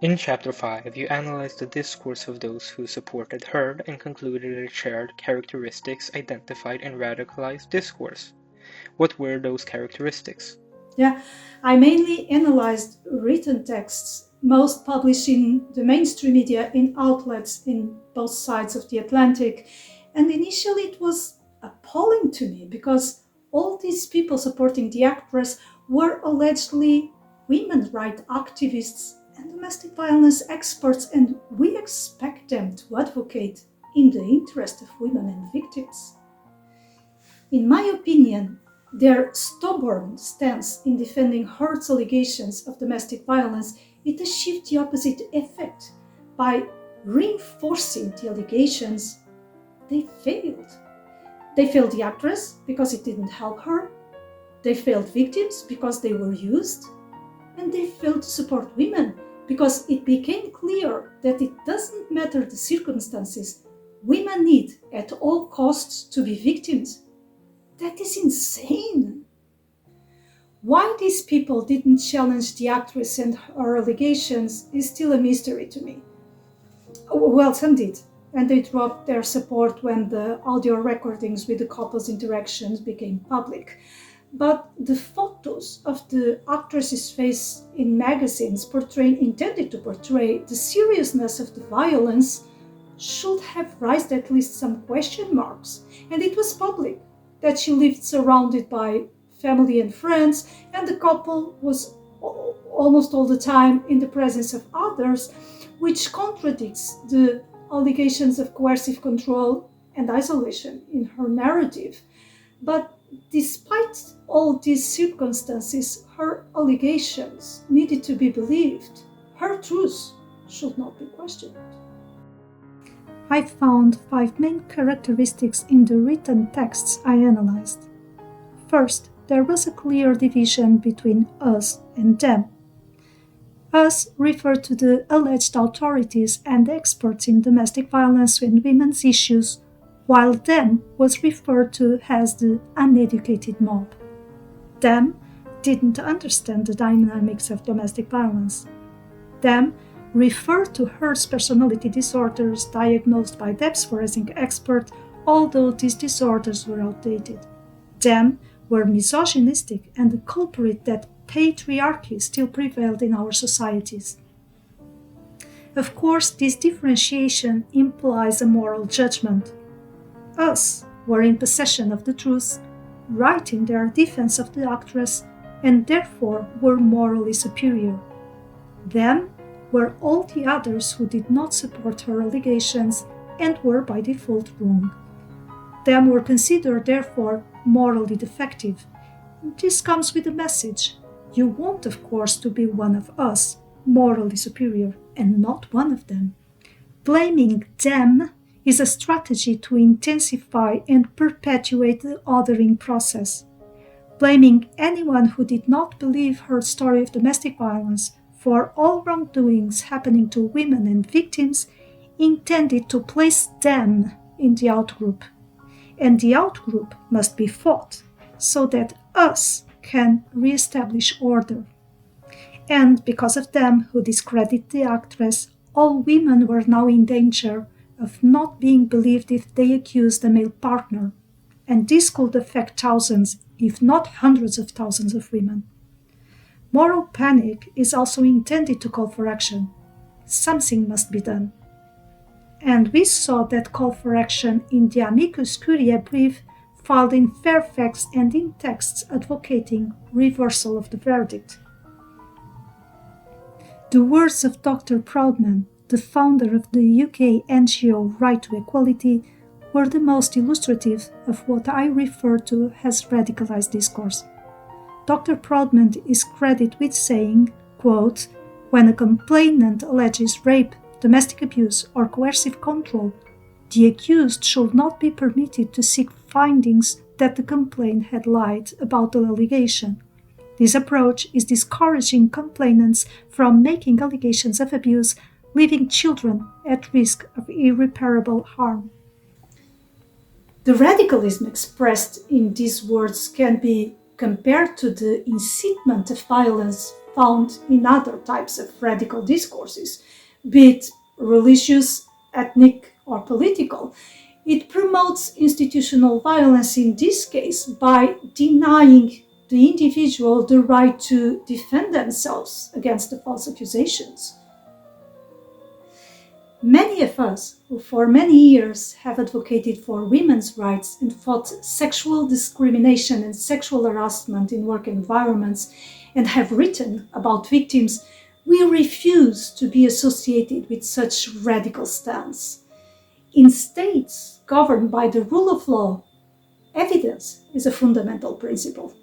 In Chapter 5, you analyze the discourse of those who supported her and concluded it shared characteristics identified in radicalized discourse. What were those characteristics? Yeah, I mainly analyzed written texts, most published in the mainstream media in outlets in both sides of the Atlantic. And initially it was appalling to me because all these people supporting the actress were allegedly women's rights activists and domestic violence experts, and we expect them to advocate in the interest of women and victims. In my opinion, their stubborn stance in defending Hurt's allegations of domestic violence it achieved the opposite effect. By reinforcing the allegations, they failed. They failed the actress because it didn't help her, they failed victims because they were used, and they failed to support women because it became clear that it doesn't matter the circumstances, women need at all costs to be victims. That is insane. Why these people didn't challenge the actress and her allegations is still a mystery to me. Well, some did, and they dropped their support when the audio recordings with the couple's interactions became public. But the photos of the actress's face in magazines intended to portray the seriousness of the violence should have raised at least some question marks. And it was public that she lived surrounded by family and friends, and the couple was almost all the time in the presence of others, which contradicts the allegations of coercive control and isolation in her narrative. But despite all these circumstances, her allegations needed to be believed. Her truth should not be questioned. I found 5 main characteristics in the written texts I analyzed. First, there was a clear division between us and them. Us referred to the alleged authorities and experts in domestic violence and women's issues, while them was referred to as the uneducated mob. Them didn't understand the dynamics of domestic violence. Them referred to Hurt's personality disorders diagnosed by Depp's forensic expert, although these disorders were outdated. Them were misogynistic and the culprit that patriarchy still prevailed in our societies. Of course, this differentiation implies a moral judgment. Us were in possession of the truth, right in their defense of the actress, and therefore were morally superior. Them were all the others who did not support her allegations and were by default wrong. Them were considered therefore morally defective. This comes with a message. You want, of course, to be one of us, morally superior, and not one of them. Blaming them is a strategy to intensify and perpetuate the othering process. Blaming anyone who did not believe her story of domestic violence for all wrongdoings happening to women and victims intended to place them in the outgroup. And the outgroup must be fought so that us can re-establish order. And because of them who discredit the actress, all women were now in danger of not being believed if they accused a male partner. And this could affect thousands, if not hundreds of thousands of women. Moral panic is also intended to call for action. Something must be done. And we saw that call for action in the amicus curiae brief filed in Fairfax and in texts advocating reversal of the verdict. The words of Dr. Proudman, the founder of the UK NGO Right to Equality, were the most illustrative of what I refer to as radicalized discourse. Dr. Proudman is credited with saying, quote, "When a complainant alleges rape, domestic abuse, or coercive control, the accused should not be permitted to seek findings that the complaint had lied about the allegation. This approach is discouraging complainants from making allegations of abuse, leaving children at risk of irreparable harm." The radicalism expressed in these words can be compared to the incitement of violence found in other types of radical discourses, be it religious, ethnic, or political. It promotes institutional violence in this case by denying the individual the right to defend themselves against the false accusations. Many of us who for many years have advocated for women's rights and fought sexual discrimination and sexual harassment in work environments and have written about victims, we refuse to be associated with such radical stance. In states governed by the rule of law, evidence is a fundamental principle.